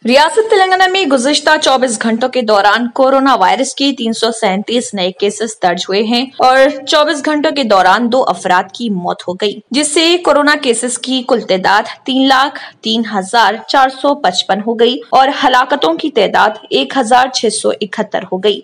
रियासत तेलंगाना में गुज़िश्ता 24 घंटों के दौरान कोरोना वायरस के 337 नए केसेस दर्ज हुए हैं और 24 घंटों के दौरान 2 अफराद की मौत हो गई, जिससे कोरोना केसेस की कुल तादाद 3,03,455 हो गई और हलाकतों की तादाद 1,671 हो गई।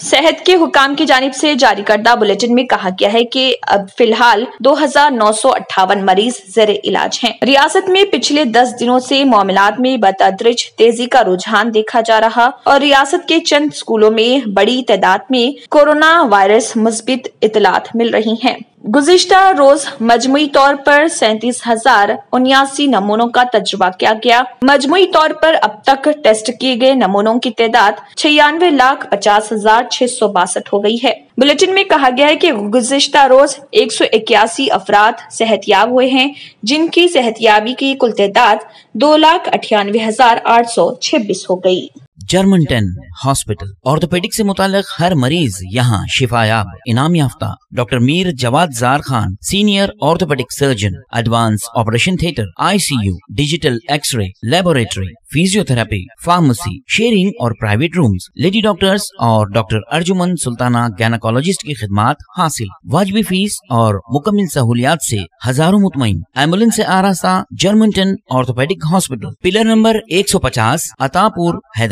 सेहत के हुकाम की जानिब से जारी करदा बुलेटिन में कहा गया है कि अब फिलहाल 2,958 मरीज ज़ेरे इलाज हैं। रियासत में पिछले 10 दिनों से मामलात में बतदरीज तेजी का रुझान देखा जा रहा और रियासत के चंद स्कूलों में बड़ी तादाद में कोरोना वायरस मुस्बित इतलात मिल रही हैं। गुज़िश्ता रोज मजमुई तौर पर 37,079 नमूनों का तजुर्बा किया गया। मजमुई तौर पर अब तक टेस्ट किए गए नमूनों की तादाद 96,50,662 हो गई है। बुलेटिन में कहा गया है कि गुज़िश्ता रोज 181 अफराद सेहतयाब हुए हैं, जिनकी सेहतयाबी की कुल तादाद 2,98,826 हो गई। जर्मन 10 हॉस्पिटल ऑर्थोपेडिक से मुताल्लिक हर मरीज यहाँ शिफायाब। इनाम याफ्ता डॉक्टर मीर जवाद जार खान, senior orthopaedic surgeon, advance operation theatre, ICU, digital x ray, laboratory, physiotherapy, pharmacy, sharing और प्राइवेट रूम्स, लेडी डॉक्टर्स और डॉक्टर अर्जुमन सुल्ताना गायनेकोलॉजिस्ट की खिदमात हासिल। वाजिबी फीस और मुकम्मल सहूलियात से हजारों मुतमईन। एम्बुलेंस से आरास्ता German 10 orthopaedic hospital, pillar number 150, Attapur, Hyderabad.